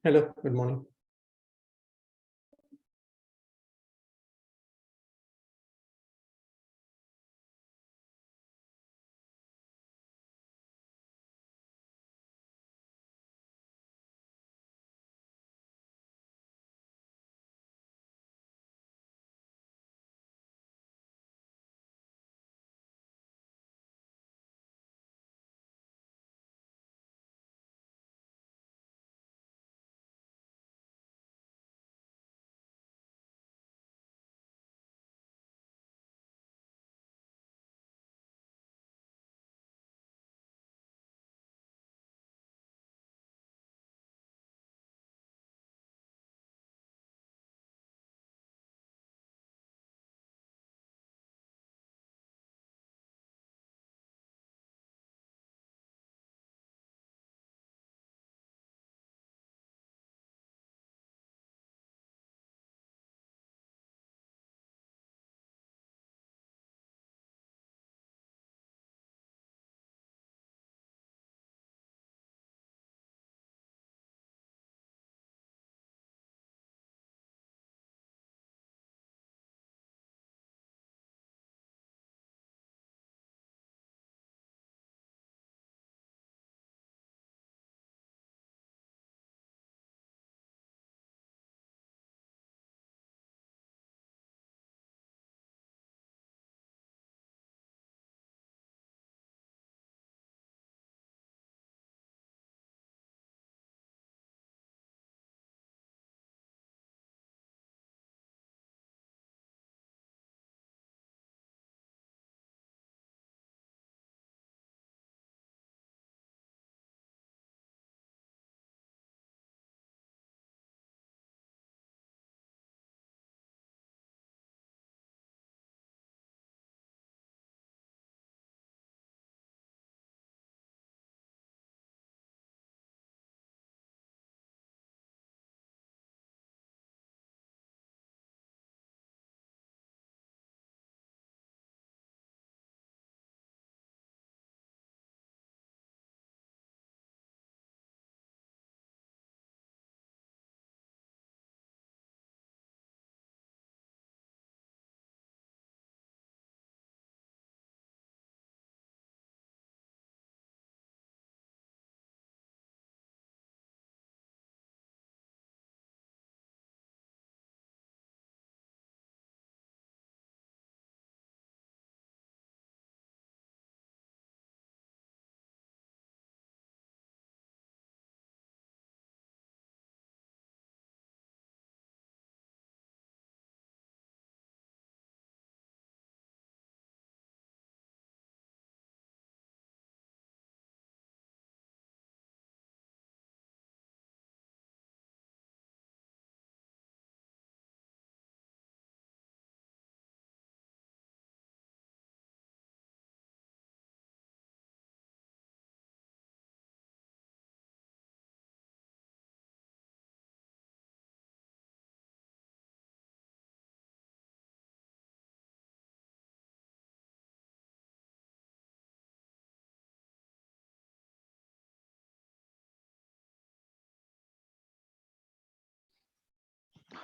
Hello, good morning.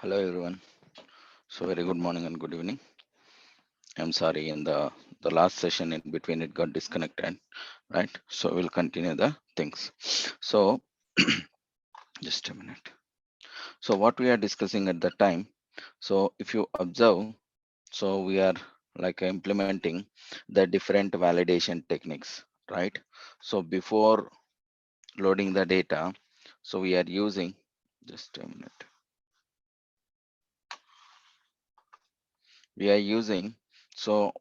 Hello everyone. So very good morning and good evening. I'm sorry in the last session in between it got disconnected, right? So we'll continue the things. So just a minute. So what we are discussing at that time. So if you observe, so we are like implementing the different validation techniques, right? So before loading the data, so we are using just a minute. We are using so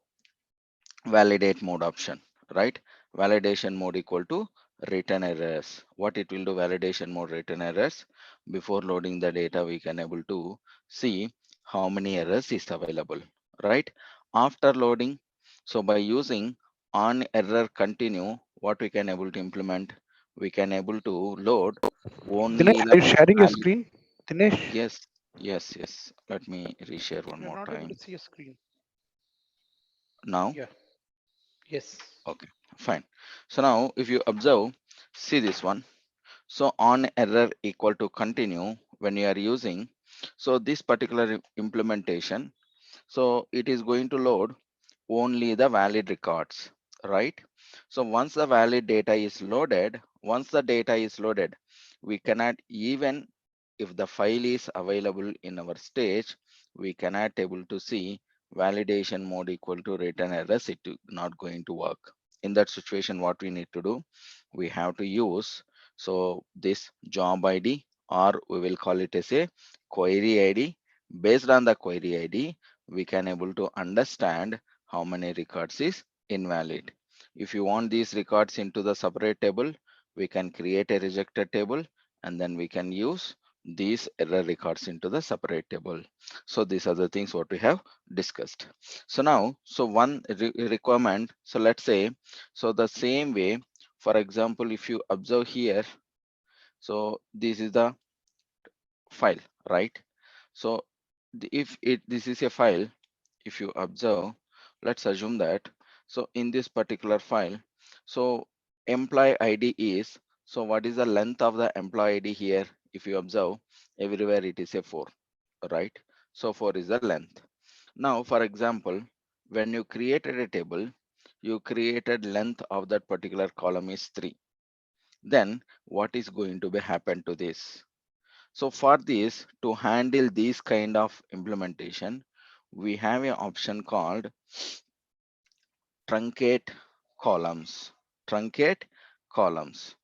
validate mode option, right? Validation mode equal to return errors. What it will do, validation mode return errors. Before loading the data, we can able to see how many errors is available, right? After loading, so by using on error continue, what we can able to implement, we can able to load only Dinesh, the are you sharing your value. screen? Dinesh, Yes, yes. Let me reshare one we're more not able to time. see your screen. Now, Yeah. Yes. okay, fine. So now if you observe, see this one. So on error equal to continue when you are using, so this particular implementation, so it is going to load only the valid records, right? So once the valid data is loaded, we cannot, even if the file is available in our stage, we cannot able to see validation mode equal to return errors. It is not going to work. In that situation, what we need to do, we have to use so this job ID, or we will call it as a query ID. Based on the query ID, we can able to understand how many records is invalid. If you want these records into the separate table, we can create a rejected table, and then we can use these error records into the separate table. So these are the things what we have discussed. So now, so one requirement, so let's say, so the same way, for example, if you observe here, so this is the file, right? So if this is a file, if you observe, let's assume that, so in this particular file, so employee ID is, so what is the length of the employee ID here? If you observe, everywhere it is a 4, right? So 4 is the length. Now for example, when you created a table, you created length of that particular column is 3. Then what is going to be happen to this? So for this, to handle this kind of implementation, we have an option called truncate columns, truncate columns,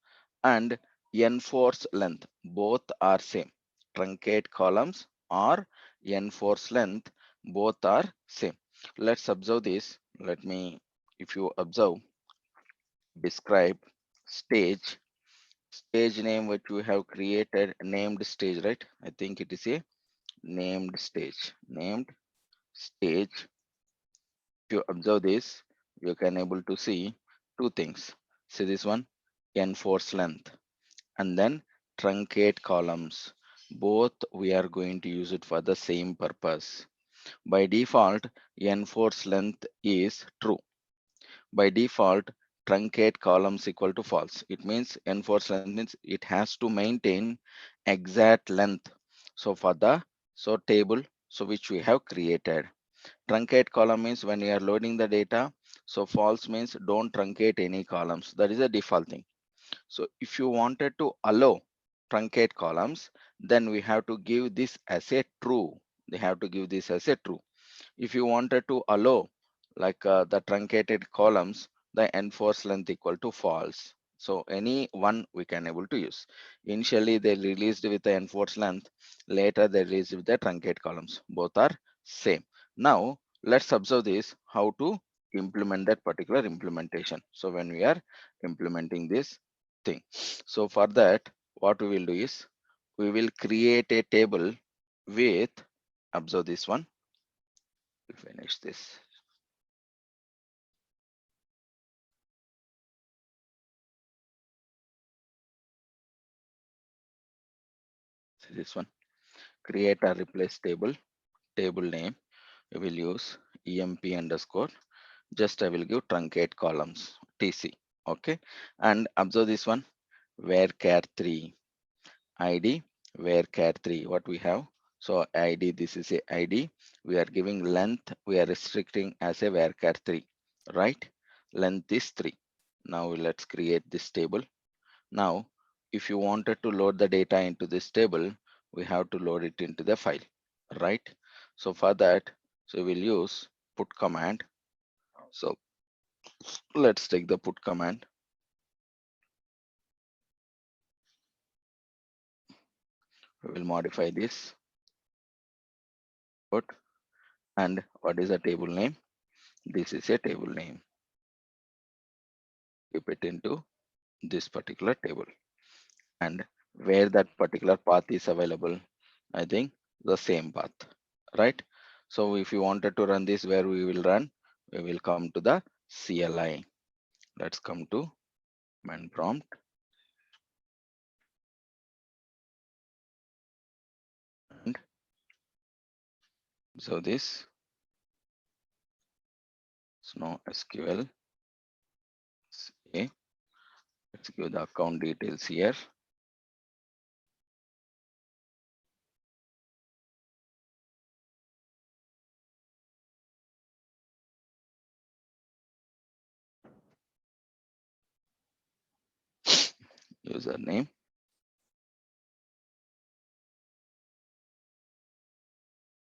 and enforce length. Both are same. Truncate columns or enforce length, both are same. Let's observe this. Let me, if you observe, describe stage, stage name which we have created, named stage, right? I think it is a named stage, named stage. If you observe this, you can able to see two things. See this one, enforce length, and then truncate columns. Both we are going to use it for the same purpose. By default, enforce length is true. By default, truncate columns equal to false. It means enforce length means it has to maintain exact length. So for the table, so which we have created. Truncate column means when you are loading the data. So false means don't truncate any columns. That is a default thing. So if you wanted to allow truncate columns, then we have to give this as a true. They have to give this as a true. If you wanted to allow like the truncated columns, the enforce length equal to false. So any one we can able to use. Initially they released with the enforce length, later they released with the truncate columns. Both are same. Now let's observe this, how to implement that particular implementation. So when we are implementing this thing, so for that what we will do is, we will create a table with, observe this one, finish this. See this one, create a replace table, table name, we will use emp underscore, just I will give truncate columns, tc, okay. And observe this one, where char 3 id, where char 3, what we have, so id, this is a id, we are giving length, we are restricting as a varchar 3, right? Length is 3. Now let's create this table. Now, if you wanted to load the data into this table, we have to load it into the file, right? So for that, so we'll use put command. So let's take the put command. We will modify this put, and what is the table name? This is a table name. Keep it into this particular table, and where that particular path is available, I think the same path, right? So if you wanted to run this, where we will run, we will come to the CLI. Let's come to command prompt, and so this Snow SQL. Okay, let's give the account details here. username.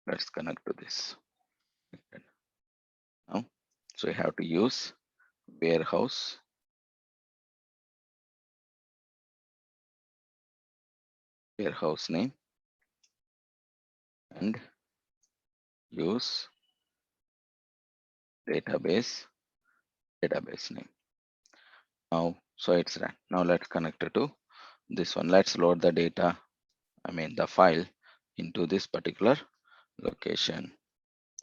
Let's connect to this. Now, so you have to use warehouse name and use database name. Now, so it's done. Now let's connect it to this one. Let's load the data, the file into this particular location,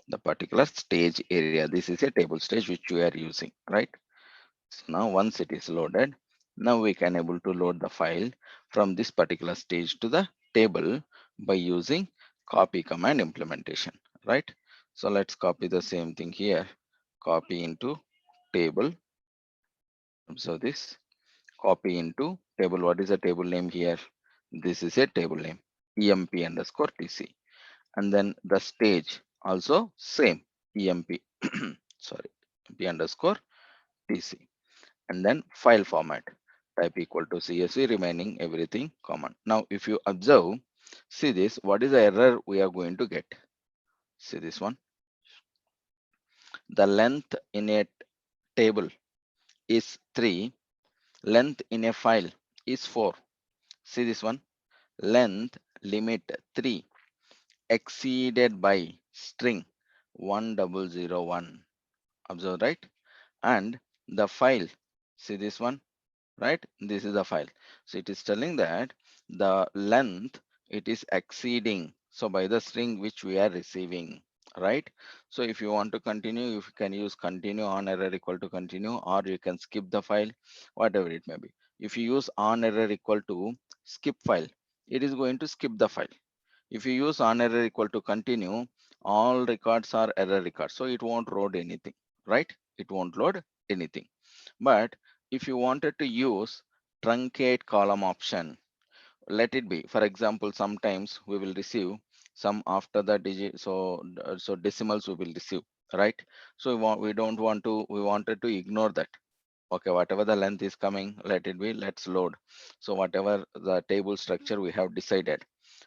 the particular stage area. This is a table stage which we are using, right? So now once it is loaded, now we can able to load the file from this particular stage to the table by using copy command implementation, right? So let's copy the same thing here, copy into table. Observe this, copy into table. What is the table name here? This is a table name, emp underscore tc. And then the stage also same, emp sorry, emp underscore tc. And then file format, type equal to csv, remaining everything common. Now if you observe, see this, what is the error we are going to get? See this one, the length in a table is 3, length in a file is 4. See this one, length limit 3 exceeded by string 1001. Observe, right? And the file, see this one, right? This is the file. So it is telling that the length, it is exceeding, so by the string which we are receiving, right? So if you want to continue, you can use continue on error equal to continue, or you can skip the file, whatever it may be. If you use on error equal to skip file, it is going to skip the file. If you use on error equal to continue, all records are error records, so it won't load anything, right? It won't load anything. But if you wanted to use truncate column option, let it be. For example, sometimes we will receive some after the digit, so decimals we will receive, right? So we don't want to, we wanted to ignore that. Okay, whatever the length is coming, let it be, let's load. So whatever the table structure we have decided,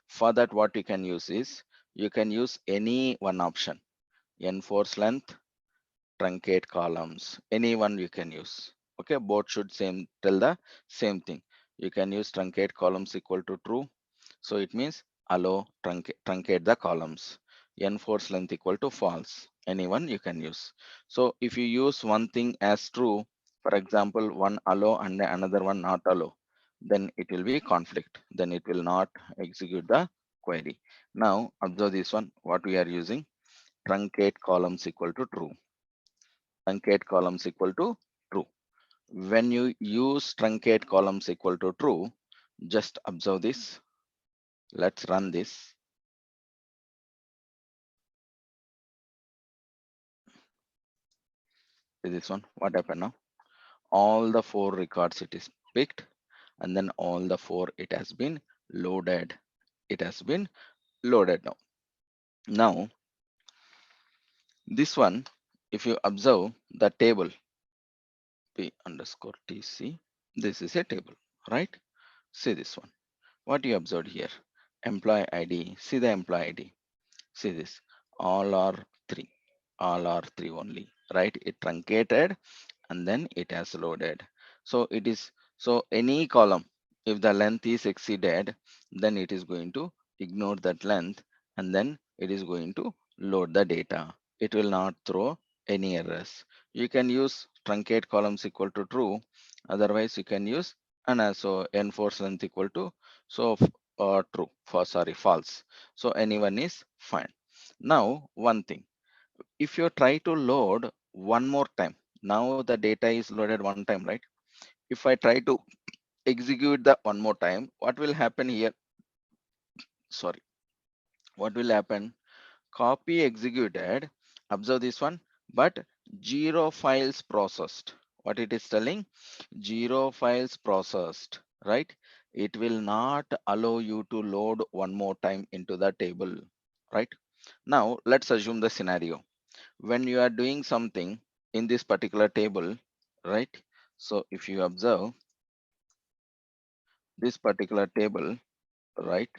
for that what you can use is, you can use any one option, enforce length, truncate columns, any one you can use. Okay, both should same tell the same thing. You can use truncate columns equal to true, so it means allow truncate the columns. Enforce length equal to false, anyone you can use. So if you use one thing as true, for example one allow and another one not allow, then it will be conflict, then it will not execute the query. Now observe this one, what we are using, truncate columns equal to true, truncate columns equal to true. When you use truncate columns equal to true, just observe this. Let's run this. See this one, what happened now? All the 4 records it is picked, and then all the 4 it has been loaded. It has been loaded now. Now, this one, if you observe the table, p underscore tc, this is a table, right? See this one. What you observed here? Employee ID. See the employee ID. See this. All are 3. All are 3 only, right? It truncated and then it has loaded. So it is, so any column, if the length is exceeded, then it is going to ignore that length, and then it is going to load the data. It will not throw any errors. You can use truncate columns equal to true, otherwise you can use, and also enforce length equal to, so true, for sorry, false. So anyone is fine. Now one thing, if you try to load one more time, now the data is loaded one time, right? If I try to execute the one more time, what will happen here? Sorry, what will happen? Copy executed, observe this one, but 0 files processed. What it is telling? 0 files processed, right? It will not allow you to load one more time into the table, right? Now let's assume the scenario when you are doing something in this particular table, right? So if you observe, this particular table, right?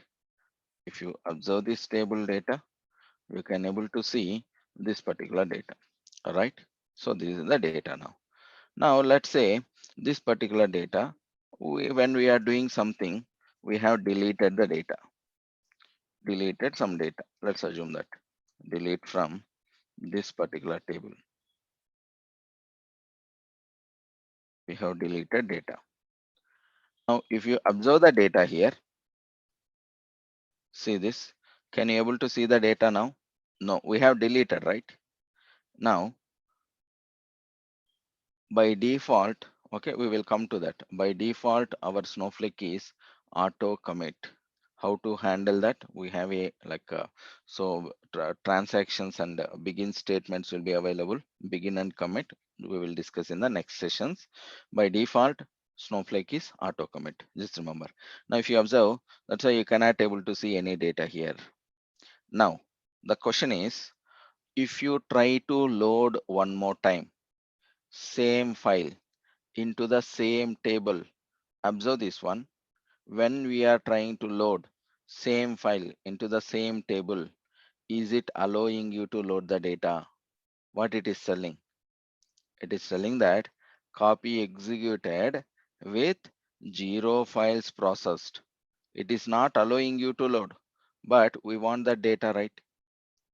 If you observe this table data, you can able to see this particular data. All right. So this is the data now. Now let's say this particular data, when we are doing something, we have deleted the data, deleted some data. Let's assume that delete from this particular table. We have deleted data. Now, if you observe the data here, see this. Can you able to see the data now? No, we have deleted, right? Now, by default, okay, we will come to that. By default, our Snowflake is auto commit. How to handle that? We have a transactions and begin statements will be available. Begin and commit. We will discuss in the next sessions. By default, Snowflake is auto commit. Just remember. Now, if you observe, that's why you cannot able to see any data here. Now, the question is, if you try to load one more time, same file into the same table. Observe this one. When we are trying to load same file into the same table, is it allowing you to load the data? What it is telling? It is telling that copy executed with 0 files processed. It is not allowing you to load, but we want the data, right?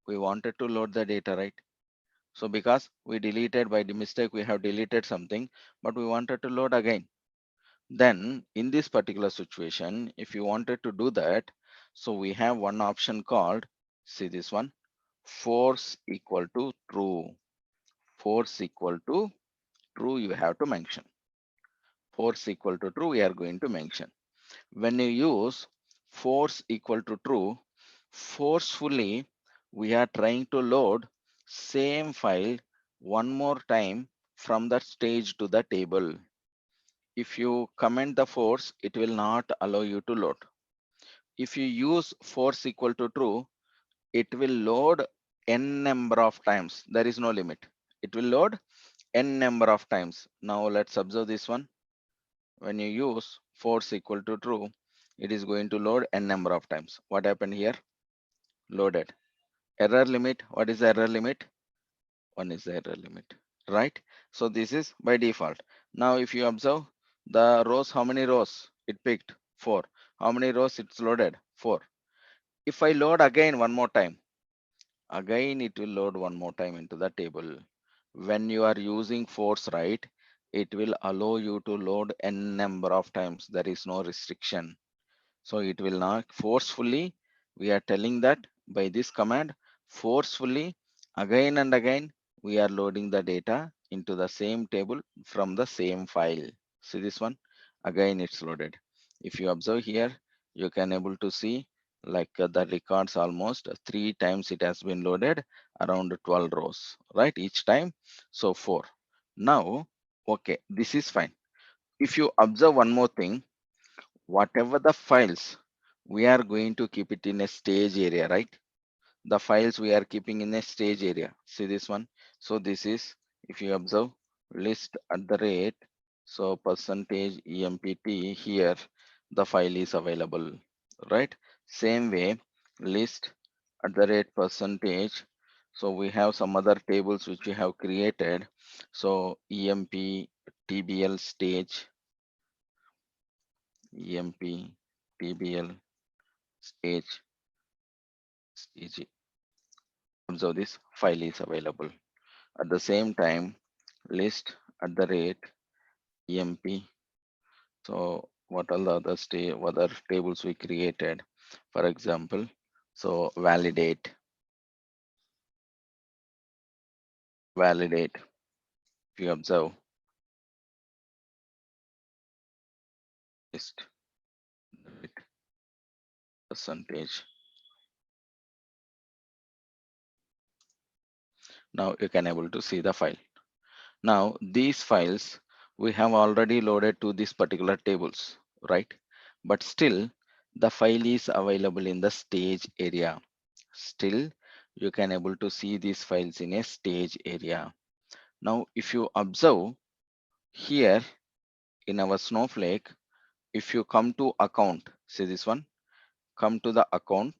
We wanted to load the data, right? So because we deleted by the mistake, we have deleted something, but we wanted to load again. Then in this particular situation, if you wanted to do that, so we have one option called, see this one, force equal to true. Force equal to true, you have to mention. Force equal to true, we are going to mention. When you use force equal to true, forcefully, we are trying to load same file one more time from that stage to the table. If you comment the force, it will not allow you to load. If you use force equal to true, it will load n number of times. There is no limit. It will load n number of times. Now let's observe this one. When you use force equal to true, it is going to load n number of times. What happened here? Loaded. Error limit. What is the error limit? 1 is the error limit, right? So this is by default. Now if you observe the rows, how many rows it picked? 4. How many rows it's loaded? 4. If I load again one more time, again it will load one more time into the table. When you are using force, right, it will allow you to load n number of times. There is no restriction. So it will not forcefully, we are telling that by this command, forcefully again and again, we are loading the data into the same table from the same file. See this one, again it's loaded. If you observe here, you can able to see the records almost 3 times it has been loaded, around 12 rows, right? Each time, so 4. Now, okay, this is fine. If you observe one more thing, whatever the files, we are going to keep it in a stage area, right? The files we are keeping in a stage area. See this one. So this is, if you observe, list at the rate, so percentage empt here, the file is available, right? Same way, list at the rate percentage. So we have some other tables which we have created. So emp tbl stage, emp tbl stage. Observe this file is available. At the same time, list at the rate emp. So what are the other tables we created? For example, so validate. If you observe list rate percentage. Now you can able to see the file. Now these files we have already loaded to these particular tables, right? But still the file is available in the stage area. Still you can able to see these files in a stage area. Now if you observe here in our Snowflake, if you come to account, see this one, come to the account,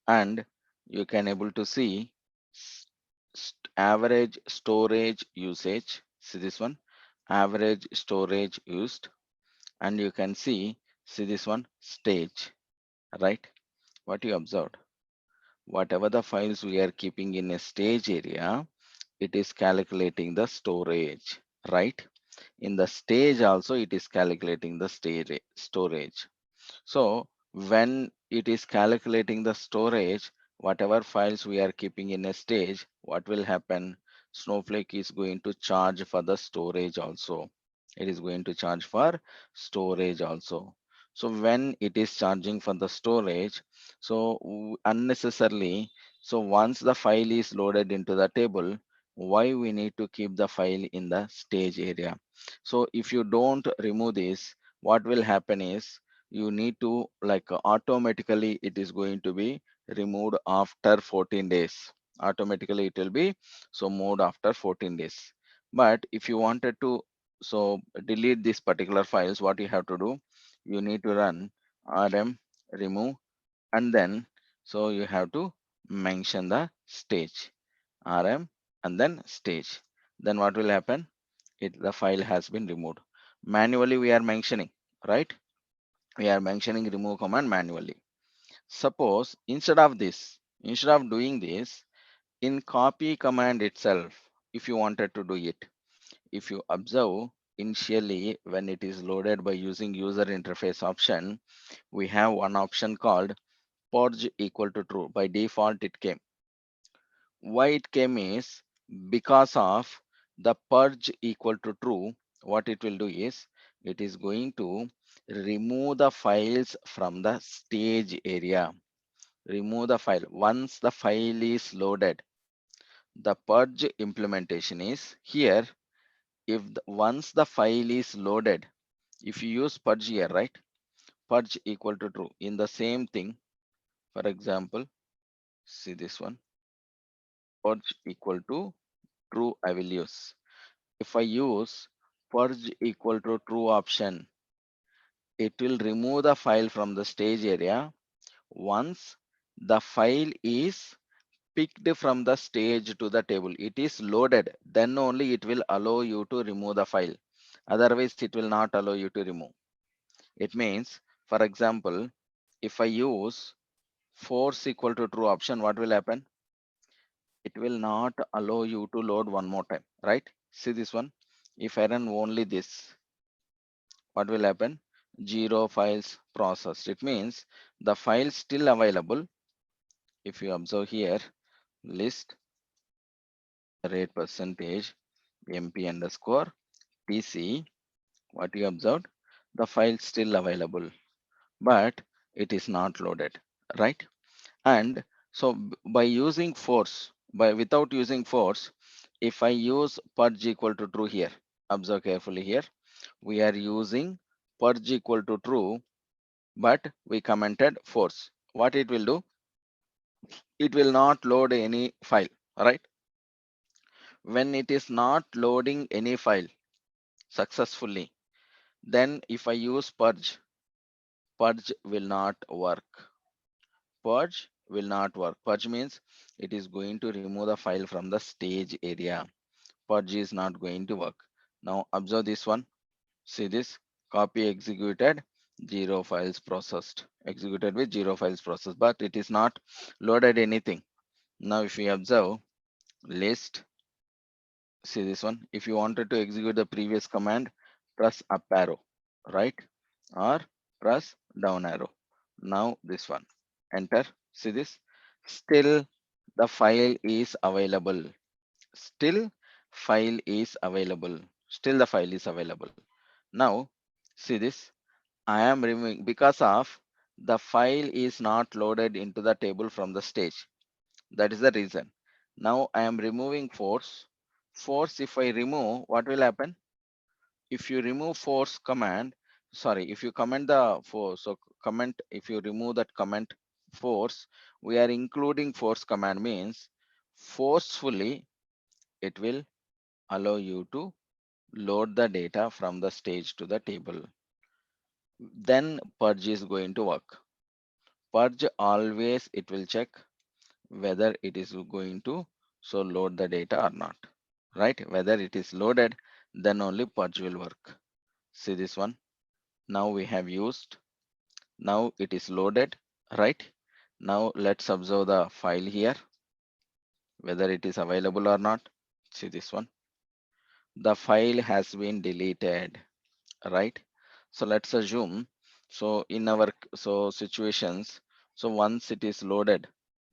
and you can able to see s- average storage usage. See this one, average storage used, and you can see this one, stage, right? What you observed, whatever the files we are keeping in a stage area, it is calculating the storage, right? In the stage also it is calculating the storage. So when it is calculating the storage, whatever files we are keeping in a stage, what will happen? Snowflake is going to charge for the storage also. It is going to charge for storage also. So when it is charging for the storage, so unnecessarily, so once the file is loaded into the table, why we need to keep the file in the stage area? So if you don't remove this, what will happen is you need to like automatically it is going to be removed after 14 days. Automatically it will be so moved after 14 days. But if you wanted to so delete this particular files, what you have to do, you need to run rm remove, and then so you have to mention the stage, rm and then stage. Then what will happen, it the file has been removed. Manually we are mentioning, right? We are mentioning remove command manually. Suppose instead of doing this in copy command itself, if you wanted to do it, if you observe initially when it is loaded by using user interface option, we have one option called purge equal to true. By default it came. Why it came is because of the purge equal to true. What it will do is it is going to remove the files from the stage area. Remove the file once the file is loaded. The purge implementation is here. If once the file is loaded, if you use purge here, right? Purge equal to true. In the same thing, for example, see this one, purge equal to true I will use. If I use purge equal to true option, it will remove the file from the stage area once the file is picked from the stage to the table. It is loaded, then only it will allow you to remove the file. Otherwise, it will not allow you to remove. It means, for example, if I use force equal to true option, what will happen? It will not allow you to load one more time, right? See this one. If I run only this, what will happen? Zero files processed. It means the file still available. If you observe here, list rate percentage mp underscore tc, what you observed, the file still available, but it is not loaded, right? And so by using force, by without using force, if I use purge equal to true here, observe carefully here, we are using purge equal to true, but we commented force. What it will do, it will not load any file, right? When it is not loading any file successfully, then if I use purge, purge will not work. Purge will not work. Purge means it is going to remove the file from the stage area. Purge is not going to work. Now observe this one. See this, copy executed, zero files processed, executed with zero files processed, but it is not loaded anything. Now if we observe list, see this one, if you wanted to execute the previous command, press up arrow, right? Or press down arrow. Now this one, enter, see this, still the file is available. Still file is available. Still the file is available. Now see this, I am removing because of the file is not loaded into the table from the stage. That is the reason. Now I am removing force. Force, if I remove, what will happen? If you remove force command, sorry, if you comment the force, so comment, if you remove that comment force, we are including force command means forcefully it will allow you to load the data from the stage to the table. then purge is going to work. Purge always it will check whether it is going to so load the data or not, right? Whether it is loaded, then only purge will work. See this one. Now we have used. Now it is loaded, right? Now let's observe the file here, whether it is available or not. See this one. The file has been deleted, right? So let's assume, so in our situations, so once it is loaded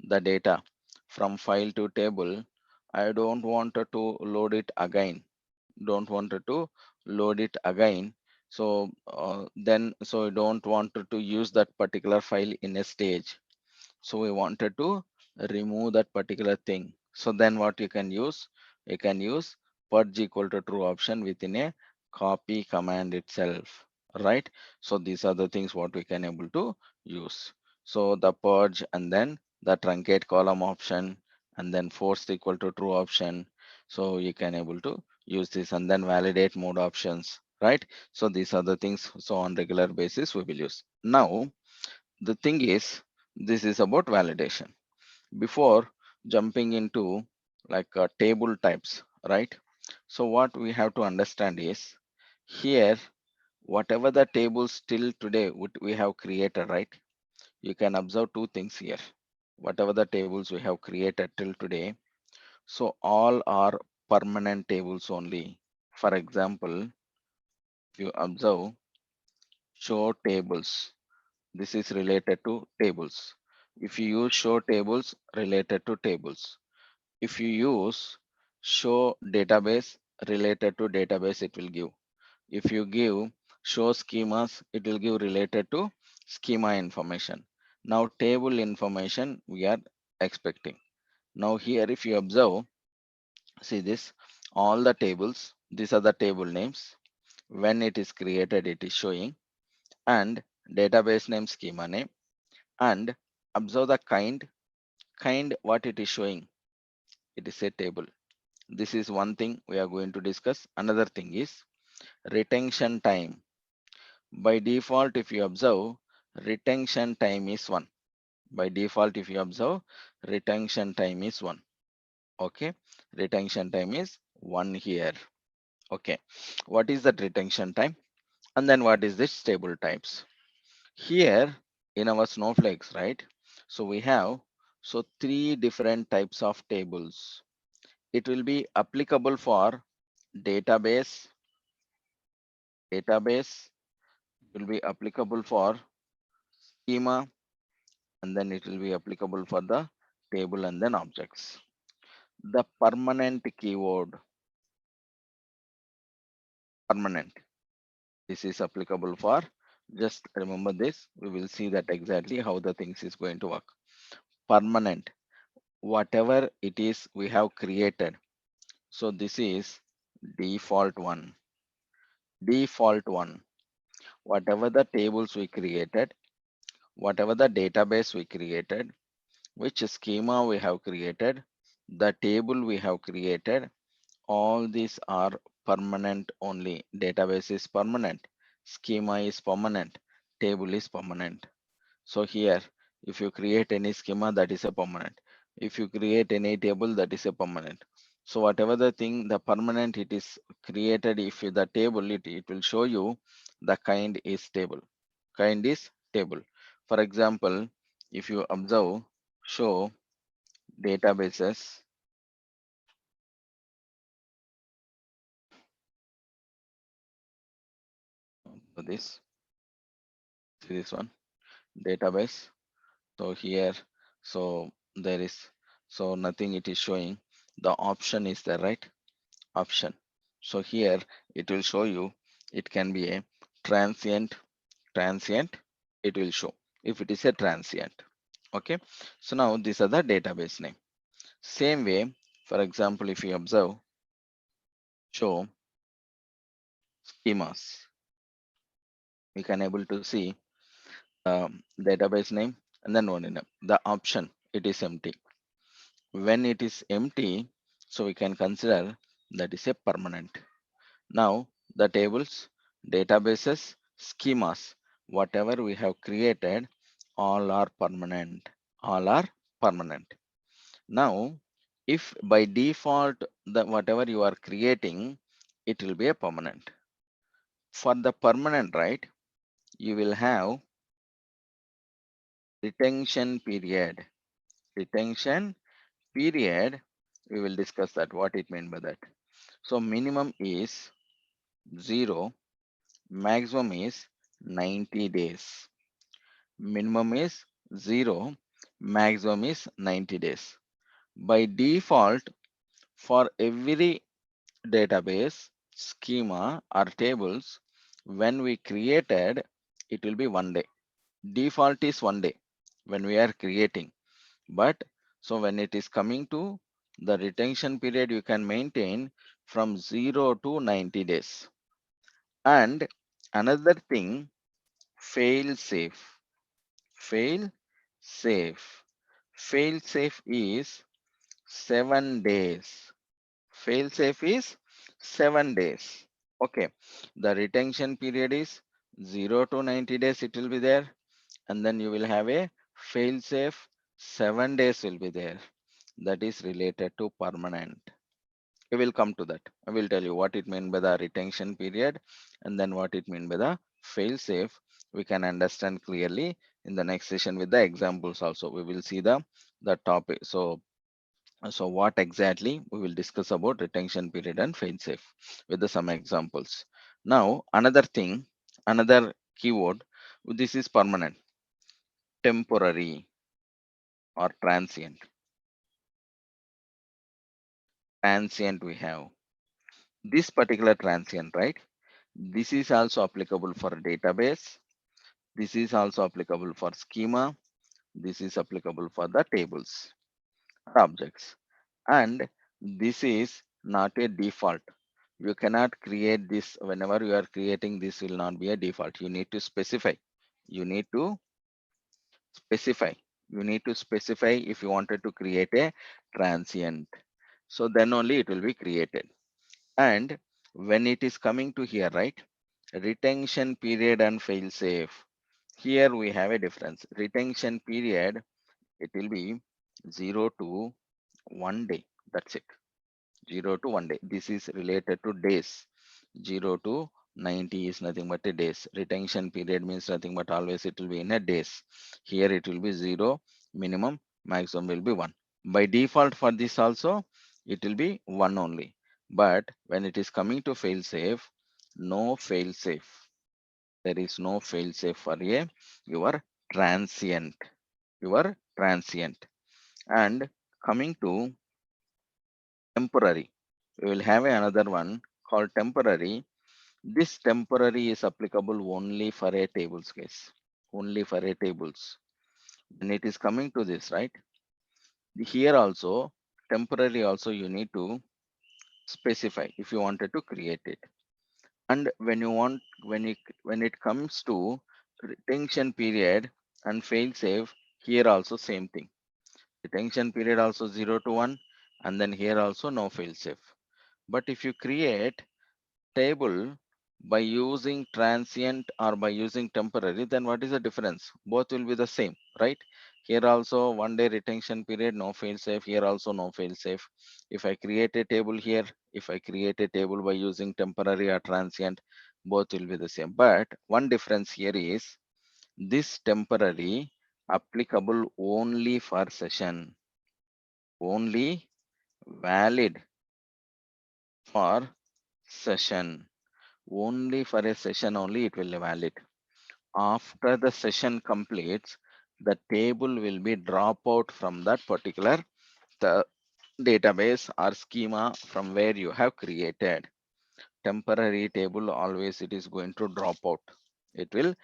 the data from file to table, I don't want to load it again, don't want to load it again. So then so I don't want to use that particular file in a stage, so we wanted to remove that particular thing. So then what you can use purge equal to true option within a copy command itself, right? So these are the things what we can able to use. So the purge and then the truncate column option and then force equal to true option. So you can able to use this and then validate mode options, right? So these are the things. So on regular basis we will use. Now the thing is, this is about validation. Before jumping into like table types, right? So what we have to understand is here, whatever the tables till today we have created, right? You can observe two things here. Whatever the tables we have created till today, so all are permanent tables only. For example, if you observe show tables, this is related to tables. If you use show tables related to tables, if you use show database related to database, it will give. If you give show schemas, it will give related to schema information. Now table information we are expecting. Now here if you observe, see this, all the tables, these are the table names. When it is created, it is showing, and database name, schema name, and observe the kind what it is showing, it is a table. This is one thing we are going to discuss. Another thing is retention time. By default, if you observe, retention time is 1. By default, if you observe, retention time is 1. Okay, retention time is 1 here. Okay, what is that retention time? And then what is this table types? Here in our snowflakes, right? So we have so 3 different types of tables. It will be applicable for database, database will be applicable for schema, and then it will be applicable for the table and then objects. The permanent keyword, permanent, this is applicable for, just remember this, we will see that exactly how the things is going to work. Permanent, whatever it is we have created. So this is default one. Default one, whatever the tables we created, whatever the database we created, which schema we have created, the table we have created, all these are permanent only. Database is permanent, schema is permanent, table is permanent. So here, if you create any schema, that is a permanent. If you create any table, that is a permanent. So whatever the thing, the permanent it is created, if the table, it will show you the kind is table. Kind is table. For example, if you observe, show databases, so this one, database. So here, so there is, so nothing it is showing. The option is there, right? Option. So here it will show you, it can be a transient, transient, it will show if it is a transient. Okay. So now these are the database name. Same way, for example, if you observe, show schemas, we can able to see database name and then one name. The option, it is empty. When it is empty, so we can consider that is a permanent. Now the tables, databases, schemas, whatever we have created, all are permanent. All are permanent. Now, if by default the whatever you are creating, it will be a permanent. For the permanent, right, you will have retention period. Retention period, we will discuss that, what it means by that. So minimum is 0, maximum is 90 days. Minimum is 0, maximum is 90 days. By default, for every database, schema or tables, when we created, it will be 1 day. Default is 1 day when we are creating. But so when it is coming to the retention period, you can maintain from 0 to 90 days. And another thing, fail safe. Fail safe. Fail safe is 7 days. Fail safe is 7 days. Okay. The retention period is 0 to 90 days, it will be there. And then you will have a fail safe, 7 days will be there. That is related to permanent. We will come to that. I will tell you what it means by the retention period and then what it means by the fail safe. We can understand clearly in the next session with the examples also. We will see the topic. So what exactly we will discuss about retention period and fail safe with some examples. Now another thing, another keyword, this is permanent, temporary or transient. Transient we have this particular transient, right? This is also applicable for database. This is also applicable for schema. This is applicable for the tables or objects. And this is not a default. You cannot create this. Whenever you are creating, this will not be a default. You need to specify. You need to specify. You need to specify if you wanted to create a transient. So then only it will be created. And when it is coming to here, right? Retention period and fail safe. Here we have a difference. Retention period, it will be 0 to 1 day. That's it. 0 to 1 day. This is related to days. 0 to 90 is nothing but a days. Retention period means nothing but always it will be in a days. Here it will be 0, minimum, maximum will be 1. By default for this also, it will be 1 only. But when it is coming to fail safe, no fail safe. There is no fail safe for your transient. Your transient. And coming to temporary, we will have another one called temporary. This temporary is applicable only for a tables case. Only for a tables. When it is coming to this, right? Here also, temporary also you need to specify if you wanted to create it. And when it comes to retention period and fail safe, here also same thing. Retention period also 0 to 1, and then here also no fail safe. But if you create table by using transient or by using temporary, then what is the difference? Both will be the same, right? Here also 1 day retention period, no fail safe. Here also no fail safe. If I create a table here, if I create a table by using temporary or transient, both will be the same. But one difference here is this temporary applicable only for session, only valid for session, only for a session only it will be valid. After the session completes, the table will be drop out from that particular the database or schema from where you have created. Temporary table always it is going to drop out. It will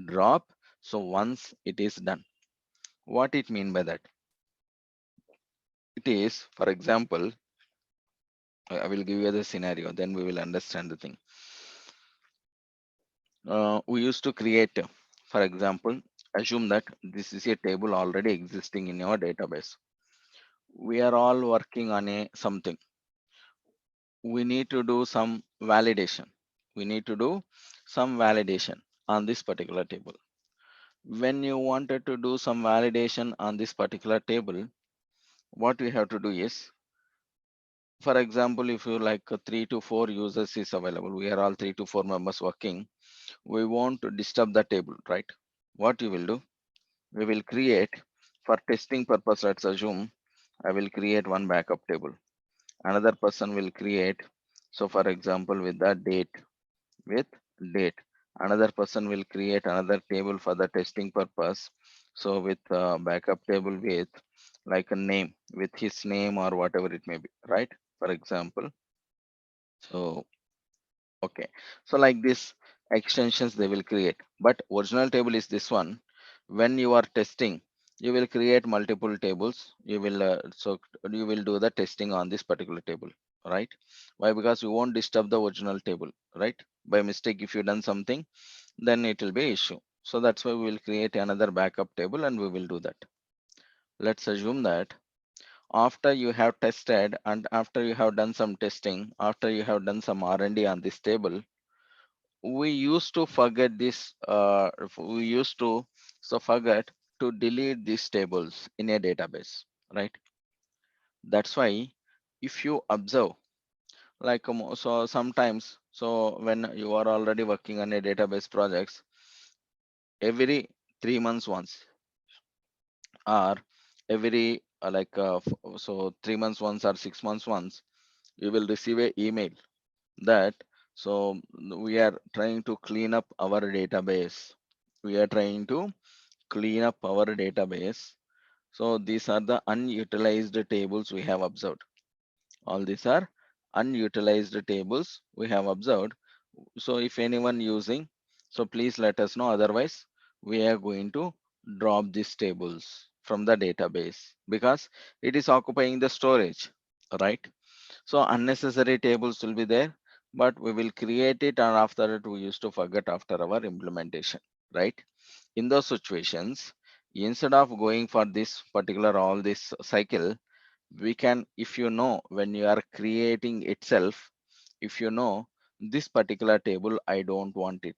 drop. So once it is done, what it mean by that? It is, for example, I will give you the scenario, then we will understand the thing. We used to create, for example, assume that this is a table already existing in your database. We are all working on a something. We need to do some validation. We need to do some validation. on this particular table. When you wanted to do some validation on this particular table, what we have to do is, for example, if you like 3 to 4 users is available, we are all 3 to 4 members working, we want to disturb the table, right? What you will do, we will create, for testing purpose, let's assume I will create one backup table. Another person will create, so for example, with date. Another person will create another table for the testing purpose. So with backup table with like a name, with his name or whatever it may be, right? For example. So okay. So like this extensions they will create. But original table is this one. When you are testing, you will create multiple tables. You will you will do the testing on this particular table, right? Why? Because you won't disturb the original table, right? By mistake, if you done something, then it will be issue. So that's why we will create another backup table and we will do that. Let's assume that after you have tested and after you have done some testing, after you have done some R&D on this table, we used to forget this we used to forget to delete these tables in a database, right? That's why if you observe, like so sometimes, so when you are already working on a database projects, every 3 months once or every 3 months once or 6 months once, you will receive a email that, so we are trying to clean up our database, we are trying to clean up our database. So these are the unutilized tables we have observed. All these are unutilized tables we have observed. So if anyone using, so please let us know. Otherwise, we are going to drop these tables from the database because it is occupying the storage, right? So unnecessary tables will be there, but we will create it and after it we used to forget after our implementation, right? In those situations, instead of going for this particular all this cycle, we can, if you know, when you are creating itself, if you know this particular table, I don't want it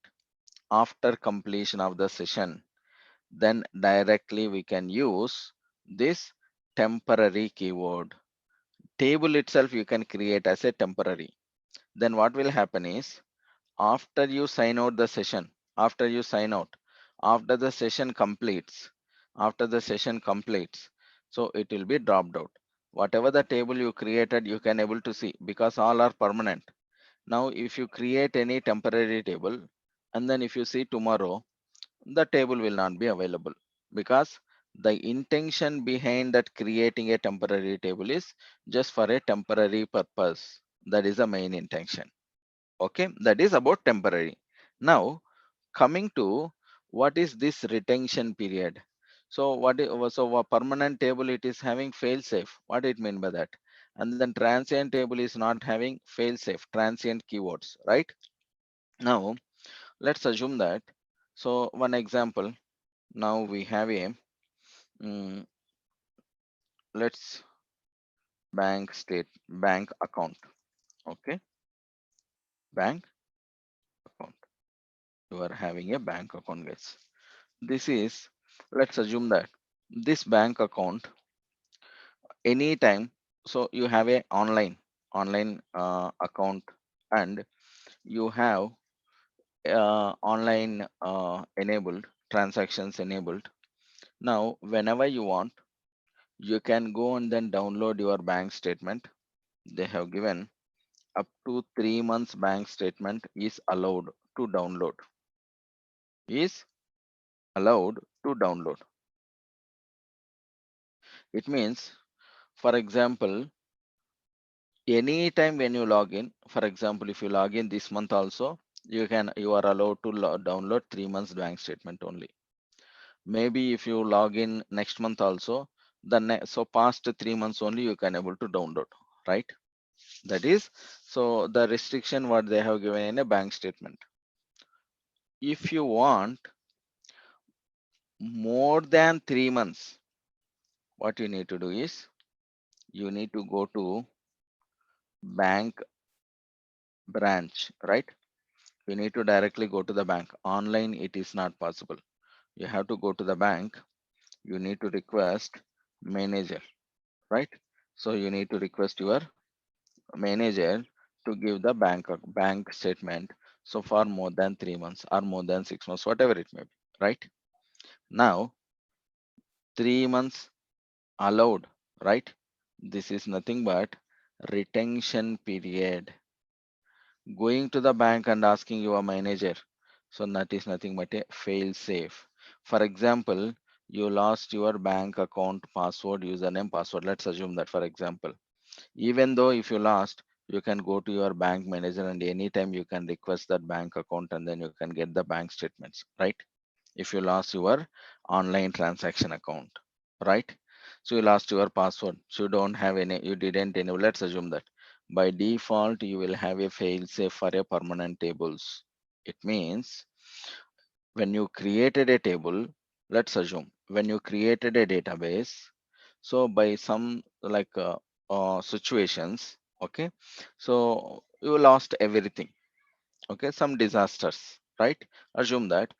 after completion of the session, then directly we can use this temporary keyword. Table itself you can create as a temporary. Then what will happen is, after you sign out the session, after you sign out, after the session completes, after the session completes, so it will be dropped out. Whatever the table you created, you can able to see because all are permanent. Now if you create any temporary table and then if you see tomorrow, the table will not be available because the intention behind that creating a temporary table is just for a temporary purpose. That is the main intention. Okay, that is about temporary. Now coming to what is this retention period. So so a permanent table, it is having fail safe. What it mean by that? And then transient table is not having fail safe, transient keywords, right? Now let's assume that, so one example, now we have a mm, let's bank account. Okay, bank account, you are having a bank account, guys. This is, let's assume that this bank account anytime, so you have a online account and you have online enabled transactions enabled. Now whenever you want, you can go and then download your bank statement. They have given up to 3 months bank statement is allowed to download, is allowed to download. It means, for example, anytime when you log in, for example, if you log in this month also, you are allowed to download 3 months bank statement only. Maybe if you log in next month also, so past 3 months only you can able to download, right? That is, so the restriction what they have given in a bank statement. If you want more than 3 months, what you need to do is you need to go to bank branch, right? You need to directly go to the bank. Online, it is not possible. You have to go to the bank. You need to request manager, right? So you need to request your manager to give the bank statement. So for more than 3 months or more than 6 months, whatever it may be, right? Now, 3 months allowed, right? This is nothing but retention period. Going to the bank and asking your manager. So that is nothing but a fail safe. For example, you lost your bank account password, username, password. Let's assume that, for example. Even though if you lost, you can go to your bank manager and anytime you can request that bank account and then you can get the bank statements, right? If you lost your online transaction account, right? So you lost your password, so you don't have any, you didn't enable. Let's assume that by default you will have a fail safe for a permanent tables. It means when you created a table, let's assume when you created a database, so by some situations, okay, so you lost everything, okay, some disasters, right? Assume that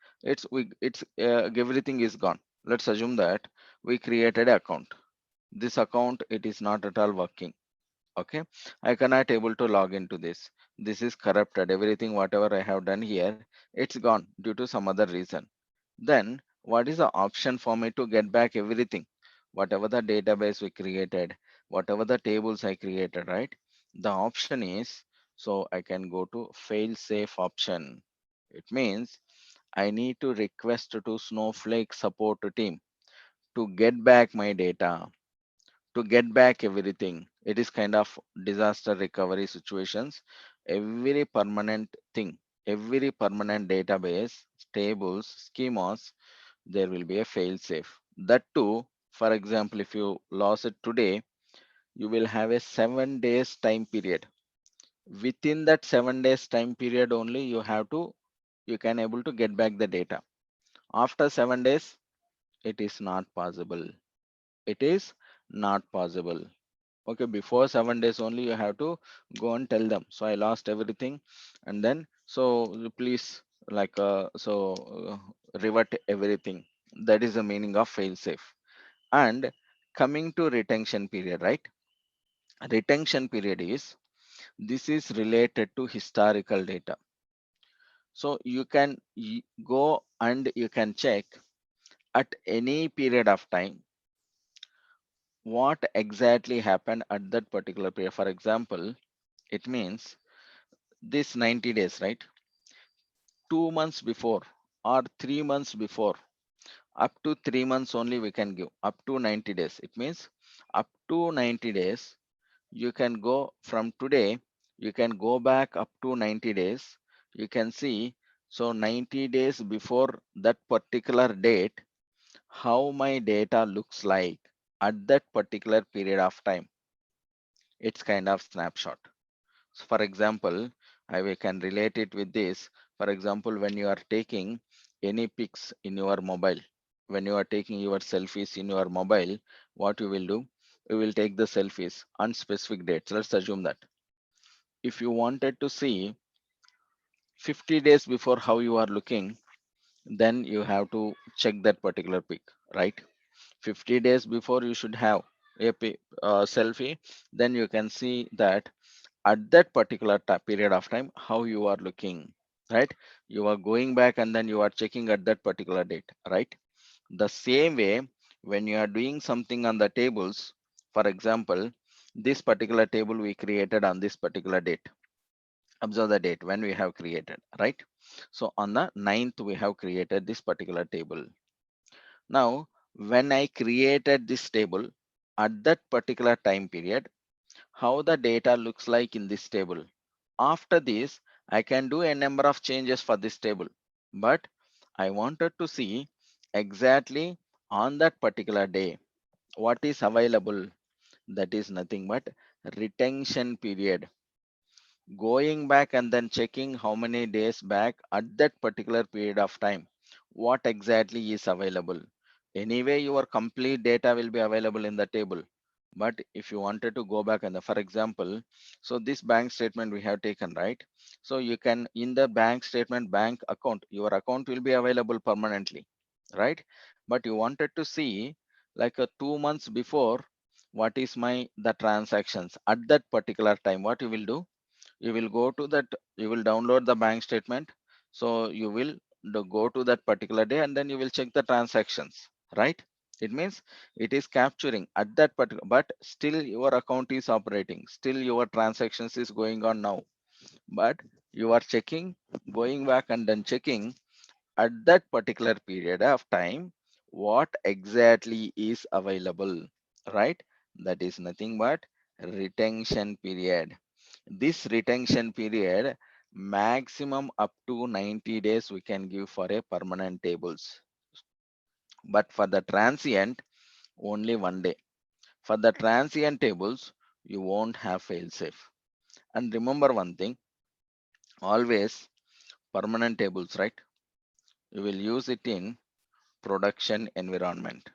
everything is gone. Let's assume that we created an account. This account, it is not at all working, okay. I cannot able to log into this. This is corrupted. Everything whatever I have done here, it's gone due to some other reason. Then what is the option for me to get back everything, whatever the database we created, whatever the tables I created, right? The option is, so I can go to fail safe option. It means I need to request to Snowflake support team to get back my data, to get back everything. It is kind of disaster recovery situations. Every permanent thing, every permanent database, tables, schemas, there will be a fail safe. That too, for example, if you lost it today, you will have a 7 days time period. Within that 7 days time period only, you can able to get back the data. After 7 days, it is not possible. It is not possible. Okay, before 7 days only you have to go and tell them, so I lost everything, and then so please revert everything. That is the meaning of fail safe. And coming to retention period, right? Retention period is, this is related to historical data. So you can go and you can check at any period of time what exactly happened at that particular period. For example, it means this 90 days, right? 2 months before or 3 months before, up to 3 months only we can give, up to 90 days. It means up to 90 days, you can go from today, you can go back up to 90 days. You can see, so 90 days before that particular date, how my data looks like at that particular period of time. It's kind of snapshot. So for example, we can relate it with this. For example, when you are taking any pics in your mobile, when you are taking your selfies in your mobile, what you will do? You will take the selfies on specific dates. Let's assume that if you wanted to see 50 days before how you are looking, then you have to check that particular pic, right? 50 days before you should have a selfie, then you can see that at that particular period of time how you are looking, right? You are going back and then you are checking at that particular date, right? The same way, when you are doing something on the tables, for example, this particular table we created on this particular date. Observe the date when we have created, right? So on the 9th we have created this particular table. Now when I created this table, at that particular time period, how the data looks like in this table. After this, I can do a number of changes for this table, but I wanted to see exactly on that particular day what is available. That is nothing but retention period. Going back and then checking how many days back at that particular period of time, what exactly is available. Anyway, your complete data will be available in the table. But if you wanted to go back, and for example, so this bank statement we have taken, right? So you can, in the bank statement, bank account, your account will be available permanently, right? But you wanted to see like a 2 months before, what is my the transactions at that particular time. What you will do, you will go to that, you will download the bank statement. So you will go to that particular day, and then you will check the transactions, right? It means it is capturing at that particular, but still your account is operating, still your transactions is going on now, but you are checking, going back and then checking at that particular period of time what exactly is available, right? That is nothing but retention period. This retention period, maximum up to 90 days we can give for a permanent tables, but for the transient, only 1 day. For the transient tables, you won't have fail safe. And remember one thing, always permanent tables, right? You will use it in production environment.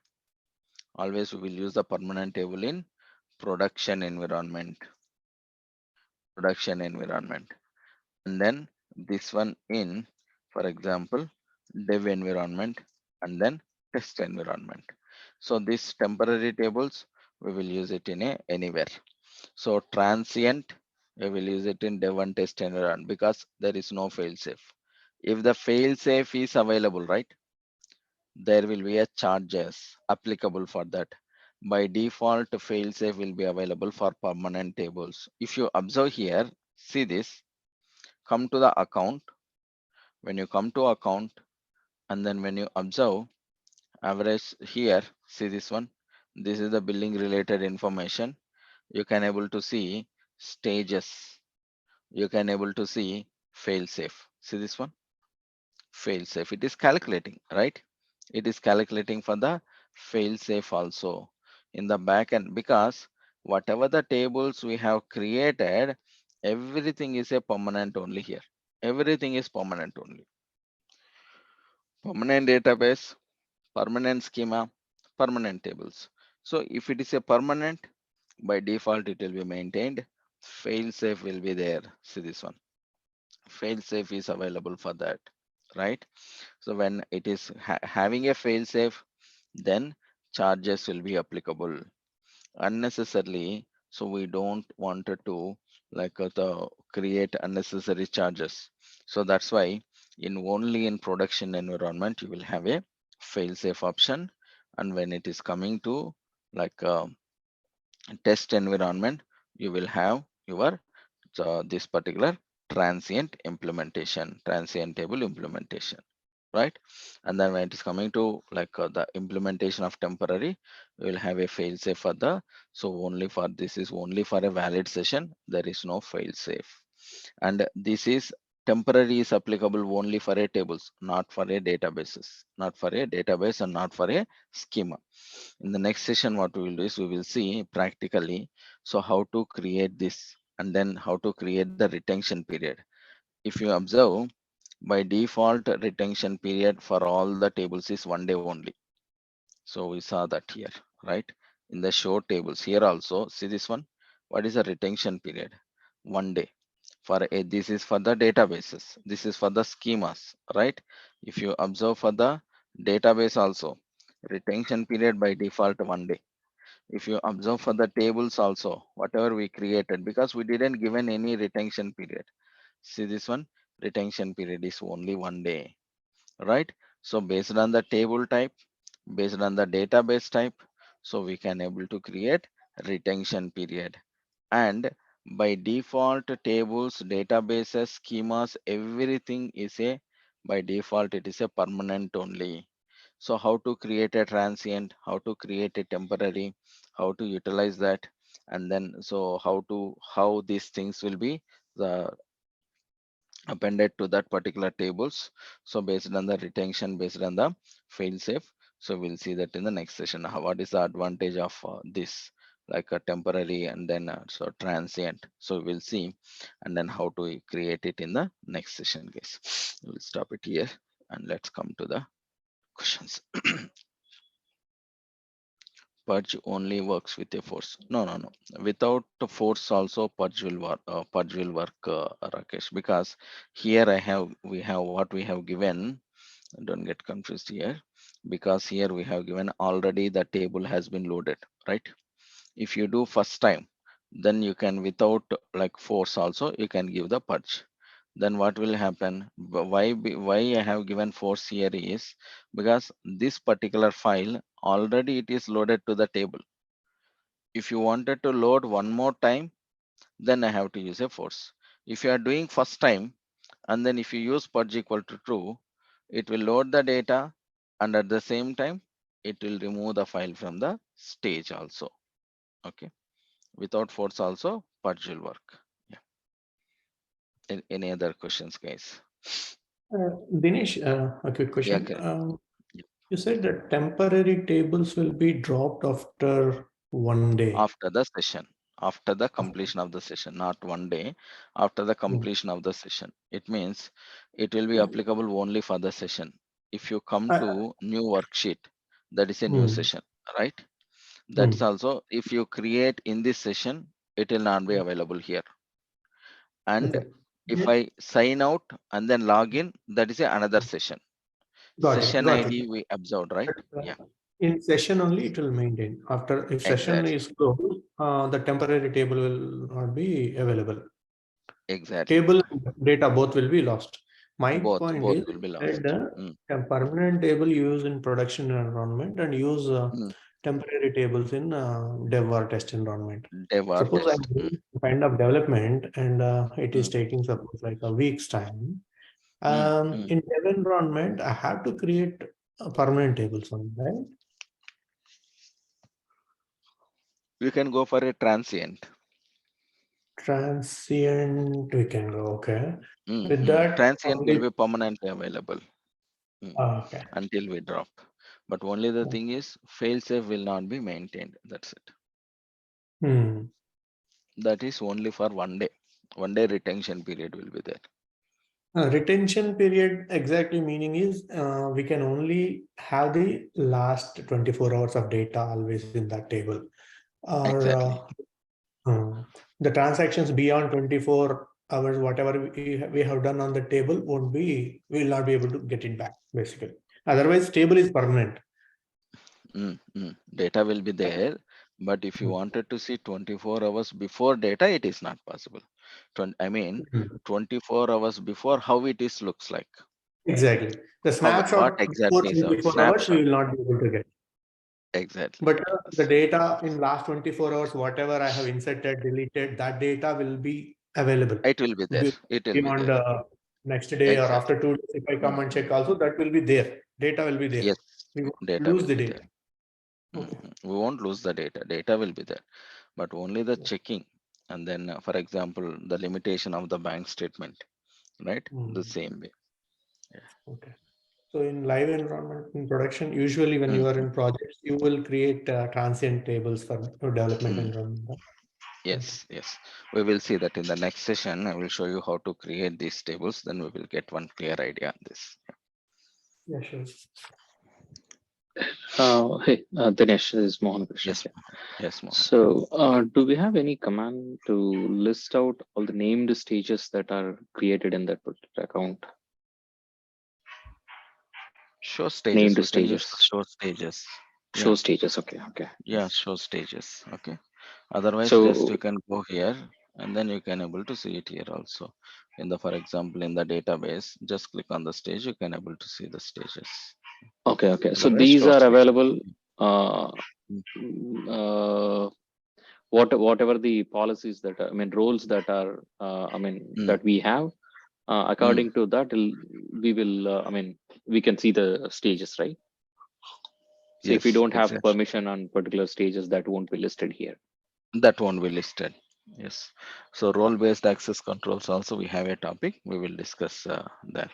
Always we will use the permanent table in production environment, production environment. And then this one in, for example, dev environment, and then test environment. So these temporary tables, we will use it in anywhere. So transient, we will use it in dev and test environment because there is no fail safe. If the fail safe is available, right, there will be a charges applicable for that. By default, fail safe will be available for permanent tables. If you observe here, see this, come to the account. When you come to account, and then when you observe average here, see this one, this is the billing related information. You can able to see stages, you can able to see fail safe. See this one, fail safe, it is calculating, right? It is calculating for the fail safe also in the back end, because whatever the tables we have created, everything is a permanent only here. Everything is permanent only. Permanent database, permanent schema, permanent tables. So if it is a permanent, by default it will be maintained. Fail safe will be there. See this one, fail safe is available for that, right? So when it is having a fail safe, then charges will be applicable unnecessarily. So we don't want it to like the create unnecessary charges. So that's why in only in production environment you will have a fail safe option, and when it is coming to like test environment, you will have your this particular transient implementation, transient table implementation, right? And then when it is coming to like the implementation of temporary, we will have a fail safe for the, so only for this is only for a valid session, there is no fail safe. And this is temporary is applicable only for a tables, not for a databases, not for a database and not for a schema. In the next session, what we will do is we will see practically, so how to create this, and then how to create the retention period. If you observe, by default retention period for all the tables is 1 day only. So we saw that here, right? In the show tables here also, see this one, what is the retention period? 1 day. For a, this is for the databases, this is for the schemas, right? If you observe for the database also, retention period by default 1 day. If you observe for the tables also, whatever we created, because we didn't given any retention period, see this one, retention period is only 1 day, right? So based on the table type, based on the database type, so we can able to create retention period. And by default tables, databases, schemas, everything is a, by default it is a permanent only. So how to create a transient, how to create a temporary, how to utilize that, and then so how these things will be the appended to that particular tables. So based on the retention, based on the fail safe. So we'll see that in the next session. What is the advantage of this, like a temporary and then so transient. So we'll see, and then how to create it in the next session, guys. We'll stop it here and let's come to the questions. purge only works with a force. No, no, no. Without the force also purge will work. Purge will work, Rakesh. Because here we have what we have given. Don't get confused here. Because here we have given already the table has been loaded, right? If you do first time, then you can without like force also you can give the purge. Then what will happen? Why I have given force here is because this particular file already it is loaded to the table. If you wanted to load one more time, then I have to use a force. If you are doing first time and then if you use purge equal to true, it will load the data and at the same time it will remove the file from the stage also. Okay. Without force also purge will work. Yeah. Any other questions, guys? Dinesh, a quick Yeah, question. correct. Yeah. You said that temporary tables will be dropped after 1 day. After the session, after the completion of the session, not one day, after the completion of the session. It means it will be applicable only for the session. If you come Uh, to new worksheet, that is a new hmm, session, right? That's hmm. also if you create in this session, it will not be available here. And Okay. if Yeah, I sign out and then log in, that is another session. got it. Session Got it. ID we observed, right? But, Yeah, in session only, it will maintain. After, if session exactly, is closed, the temporary table will not be available. exactly. Table and data both will be lost. My point Both is will be that lost. Mm, a permanent table used in production environment and use mm. temporary tables in dev or test environment. Dev or Suppose I'm test. Mm, doing some kind of development and it is mm, taking suppose like a week's time. mm, mm. In dev environment, I have to create a permanent tables on, right? You can go for a transient. Transient, we can go, okay. Mm, With mm. that, Transient will only, be permanently available, okay. until we drop. But only the thing is, failsafe will not be maintained. That's it. Hmm. That is only for 1 day. 1 day retention period will be there. Retention period exactly meaning is we can only have the last 24 hours of data always in that table. Or Exactly. the transactions beyond 24 hours, whatever we have done on the table won't be, we will not be able to get it back basically. Otherwise, table is permanent. Data will be there, but if you Mm. wanted to see 24 hours before data, it is not possible. I mean, Mm. 24 hours before, how it is looks like. Exactly. The What snapshot before exactly is a 24 hours, we snapshot? will not be able to get. Exactly. But the Yes. data in last 24 hours, whatever I have inserted, deleted, that data will be available It will be there. It will be beyond there. next day or Exactly. after 2 days. If I come and Mm. check also, that will be there. Data will be there. Yes, We won't data lose will the be there. data. Okay. We won't lose the data. Data will be there, but only the checking. And then, for example, the limitation of the bank statement, right? The Mm. same way. Yeah. Okay. So in live environment in production, usually when you are Mm, in projects, you will create transient tables for development mm. environment. Okay. Yes, yes. We will see that in the next session. I will show you how to create these tables. Then we will get one clear idea on this. Yeah, sure. Hey, Dinesh, this is Mohan Krishna Yes, here. Mohan. Yes, Mohan. So, do we have any command to list out all the named stages that are created in that particular account? Show stages. Named We can use stages. show stages. Show Yeah, stages. Okay, okay. yeah, show stages. Okay. Otherwise, just So, you can go here and then you can able to see it here also. In the, for example, in the database, just click on the stage. You can able to see the stages. okay, okay. So Otherwise, these show are stage. available. Uh, Mm, uh, whatever the policies that are, I mean, roles that are, mm, that we have. mm. According to that, we will. We can see the stages, right? So if we Yes, don't have exactly. permission on particular stages, that won't be listed here. That won't be listed. Yes. So role-based access controls also we have a topic. We will discuss that.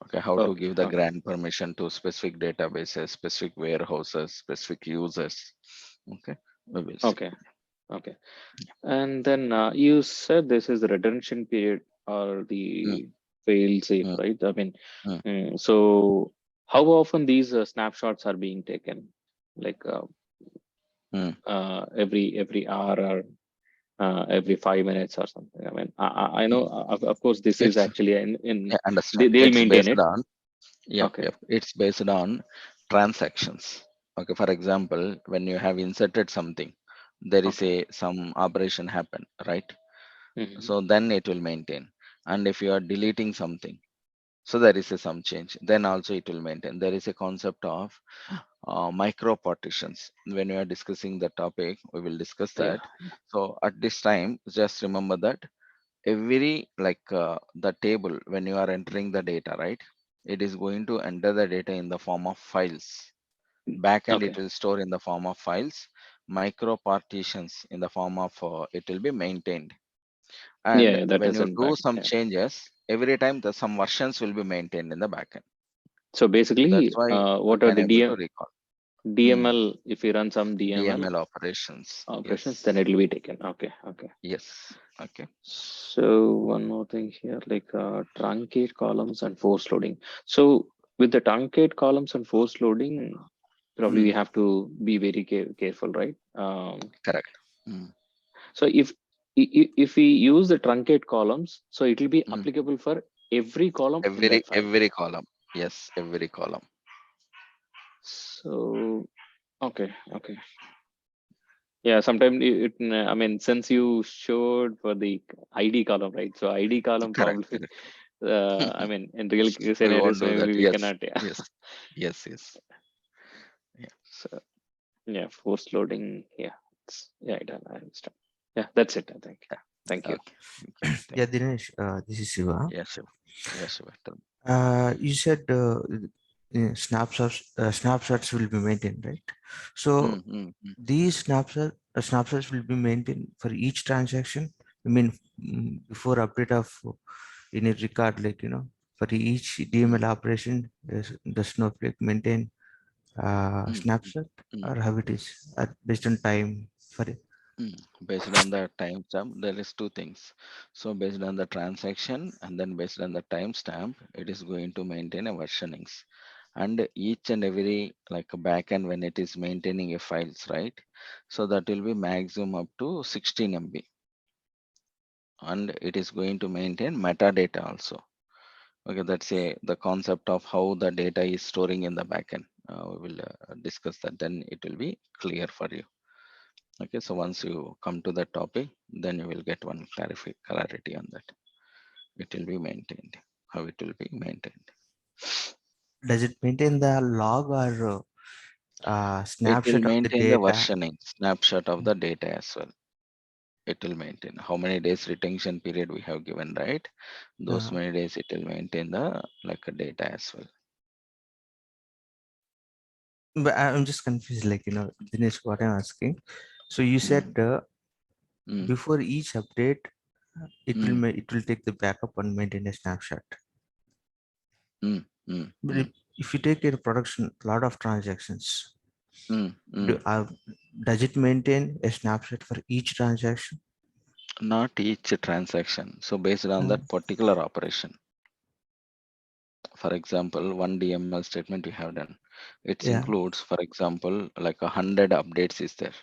Okay, how to Okay, give the okay, grant permission to specific databases, specific warehouses, specific users. Okay, we will see. okay, okay. And then you said this is the retention period or Mm, the fail safe, mm, right? mm. So how often these snapshots are being taken? Like, every hour or every 5 minutes or something. I mean, I know, of course, this is It's actually I understand. they'll It's maintain based it. on Okay. It's based on transactions. Okay, for example, when you have inserted something, there is Okay. some operation happen, right? Mhm. So then it will maintain. And if you are deleting something, so there is some change, then also it will maintain. There is a concept of micro partitions. When we are discussing the topic, we will discuss Yeah. that. So at this time, just remember that every the table, when you are entering the data, right, it is going to enter the data in the form of files. Backend, it Okay. will store in the form of files. Micro partitions in the form of it will be maintained. And Yeah, that when is you in do back. some Yeah. changes, every time the some versions will be maintained in the backend. So That's basically, why we what are can the able to recall. DML? If you run some DML DML operations. operations, then Yes. it will be taken. Okay. Okay. Yes. Okay. So one more thing here, like truncate columns and force loading. So with the truncate columns and force loading, probably we have to be very careful, right? Correct. Mm, So if we use the truncate columns, so it will be mm. applicable for every column in that file. Every column. Yes, every column. So okay, okay. Yeah, sometimes I mean, since you showed for the ID column, right? So ID column Correct. probably, Correct. I mean, in real We scenarios, won't do that. maybe we Yes. cannot. Yeah. Yes. Yes. Yes. Yeah. So yeah, force loading. Yeah, yeah, I understand. Yeah, that's it. I think. Yeah, thank you. Okay. Thank you. Yeah, Thank Dinesh, this is Shiva. you. Yes, Shiva. Yes, Shiva. Tell me. You said snapshots will be maintained, right? So these snapshots will be maintained for each transaction. I mean, before update of any record, like for each DML operation, the Snowflake maintain snapshot, Mm. or how it is based on time for it. Based on the timestamp, there is two things. So based on the transaction and then based on the timestamp, it is going to maintain a versionings. And each and every like a backend when it is maintaining a files, right? So that will be maximum up to 16 MB. And it is going to maintain metadata also. Okay, that's the concept of how the data is storing in the backend. We will discuss that. Then it will be clear for you. Okay, so once you come to that topic, then you will get one clarity on that. It will be maintained. How it will be maintained. Does it maintain the log or It will snapshot of the maintain the data? versioning, snapshot of the data as well. It will maintain how many days retention period we have given, right? Those many days it will maintain the like a data as well. But I'm just confused, like, Dinesh, what I'm asking. So you said Mm, before each update, mm, it will take the backup and maintain a snapshot. mm, mm, But mm, if you take a production, lot of transactions, mm, mm. does it maintain a snapshot for each transaction? Not each transaction. So based on that particular operation. For example, one DML statement you have done. It Yeah, includes, for example, like 100 updates is there.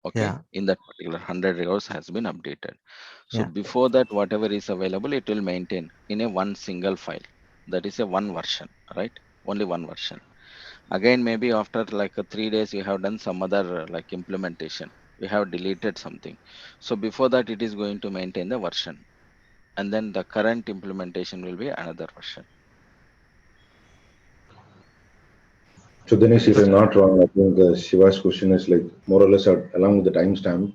Okay, yeah, in that particular 100 records has been updated. So yeah. before that, whatever is available, it will maintain in a one single file. That is a one version, right? Only one version. Again, maybe after like 3 days, you have done some other like implementation. You have deleted something. So before that, it is going to maintain the version, and then the current implementation will be another version. So Dinesh, if I'm Understand? not wrong, I think Shiva's question is like more or less along with the timestamp.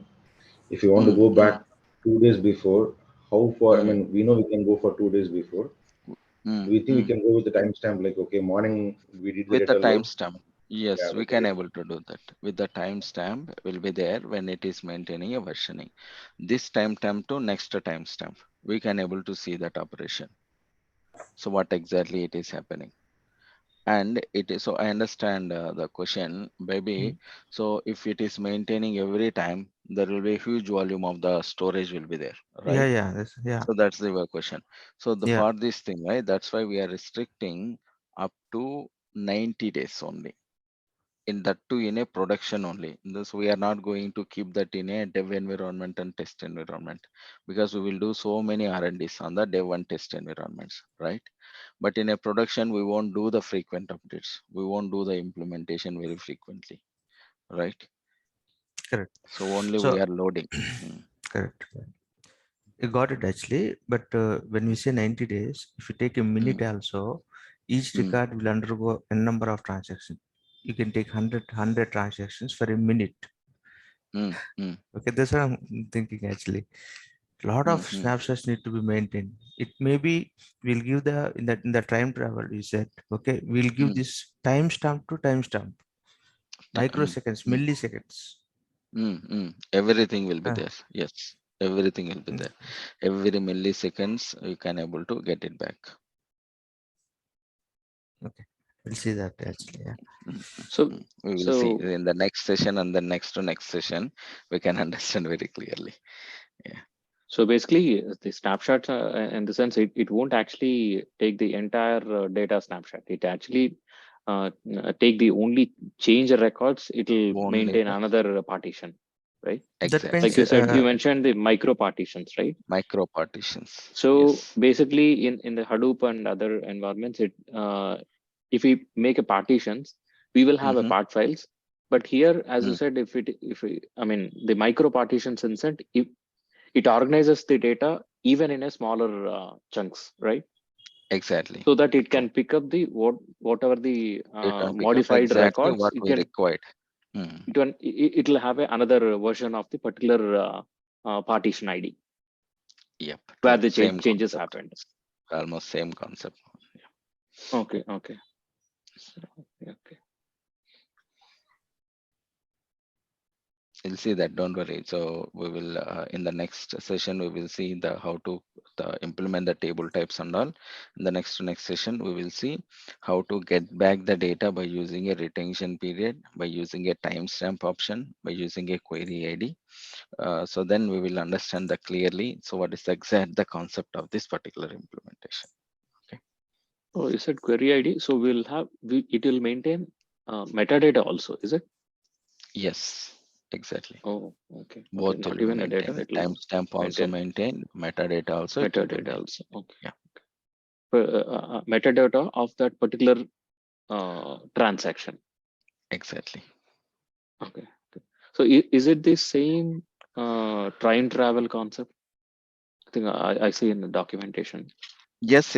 If you want to Mm, go mm, back 2 days before, how far? I mm, mean, we know we can go for 2 days before. Do mm, we think we mm. can go with the timestamp? Like, okay, morning we did the With the data load. timestamp, yes, Yeah, we with the can data. able to do that. With the timestamp will be there when it is maintaining a versioning. This timestamp to next timestamp, we can able to see that operation. So what exactly it is happening. And it is, so I understand the question, maybe. So if it is maintaining every time, there will be a huge volume of the storage will be there, Yeah, right? yeah, yeah, So that's the question. So yeah. for this thing, right? That's why we are restricting up to 90 days only. in that too in a production only. This we are not going to keep that in a dev environment and test environment, because we will do so many R&Ds on the dev and test environments, right? But in a production, we won't do the frequent updates. We won't do the implementation very frequently, right? Correct. So only So we are loading. correct. You got it actually, but when we say 90 days, if you take a minute also, each record will undergo a number of transactions. You can take 100 transactions for a minute. Okay, that's what I'm thinking actually. A lot of snapshots need to be maintained. It may be we'll give the in the time travel you said, okay, we'll give this timestamp to timestamp, microseconds, milliseconds. Everything will be there. Yes, everything will be there. Every milliseconds you can able to get it back. Okay, we'll see that actually. Yeah. So we will see in the next session, and the next to next session we can understand very clearly. Yeah. So basically, the snapshot, in the sense, it won't actually take the entire data snapshot. It actually take the only change records. It will Only maintain another partition, right? Exactly. Like you said, you mentioned the micro partitions, right? Micro partitions. So yes. basically, in the Hadoop and other environments, it if we make a partitions, we will have a part files. But here, as you said, I mean, the micro partitions instead, if it organizes the data even in a smaller chunks, right? Exactly. So that it can pick up the whatever the modified exactly records. what It we can required. it will have another version of the particular partition ID. Yep. Where the same changes concept. happened. Almost same concept. Yeah. Okay. Okay. Okay. We'll see that, don't worry. So we will in the next session we will see the how to implement the table types and all. In the next session we will see how to get back the data by using a retention period, by using a timestamp option, by using a query ID. So then we will understand that clearly. So what is the concept of this particular implementation? Okay. Oh, you said query ID, so we'll have it will maintain metadata also, is it? Yes. Exactly. Oh, okay. Both okay. Not will even a maintain. data. Timestamp also maintain. Metadata also. Metadata also. Okay. Yeah. Metadata of that particular transaction. Exactly. Okay. So is it the same time travel concept? I think I see in the documentation. Yes.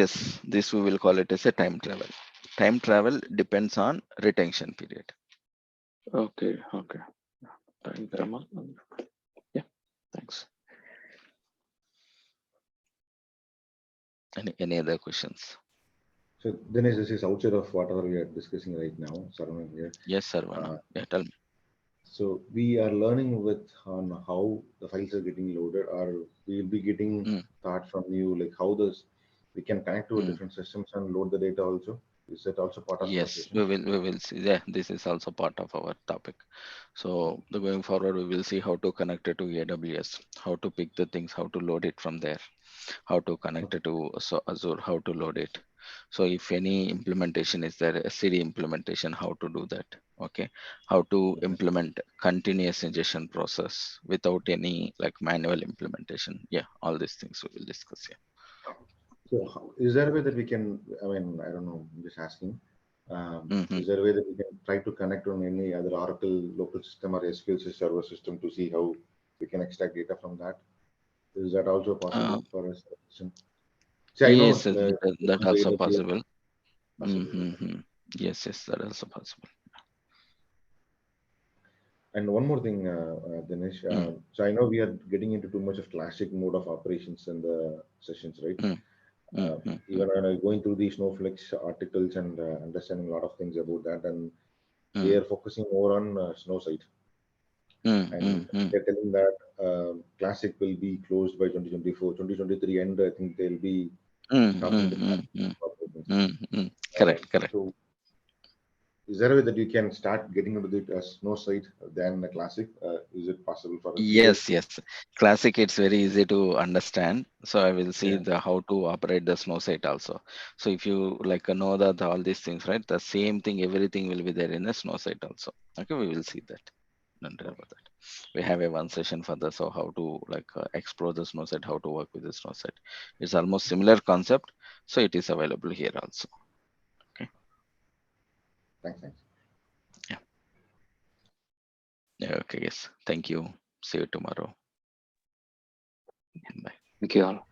This we will call it as a time travel. Time travel depends on retention period. Okay. Time travel. Yeah. Thanks. Any other questions? So Dinesh, this is outside of whatever we are discussing right now, surrounding here. Yes, sir. Yeah, tell me. So we are learning on how the files are getting loaded, or we'll be getting thoughts from you, like how we can connect to different systems and load the data also. Is that also part of our Yes, session? we will see. Yeah, this is also part of our topic. So going forward, we will see how to connect it to AWS, how to pick the things, how to load it from there, how to connect it to Azure, how to load it. So if any implementation is there, a CD implementation, how to do that? Okay, how to implement continuous ingestion process without any like manual implementation. Yeah, all these things we will discuss here. So is there a way that we can, I mean, I don't know, I'm just asking, is there a way that we can try to connect on any other Oracle local system or SQL server system to see how we can extract data from that? Is that also possible for us? See, I know Yes, that also possible. Yes, that also possible. And one more thing, Dinesh. So I know we are getting into too much of classic mode of operations in the sessions, right? Even when I'm going through these Snowflake articles and understanding a lot of things about that, and they are focusing more on Snowsite. And they're telling that classic will be closed by 2024, 2023, and I think they'll be stopping the Correct. So is there a way that you can start getting into the Snowsite than the classic? Is it possible for us? Yes. Classic, it's very easy to understand. So I will see how to operate the Snowsite also. So if you like know that all these things, right? The same thing, everything will be there in the Snowsite also. Okay, we will see that. Don't worry about that. We have a one session for this, so how to explore the snow set, how to work with the snow set. It's almost similar concept, so it is available here also. Okay. Thanks. Yeah. Okay. Yes. Thank you. See you tomorrow. Bye. Thank you all.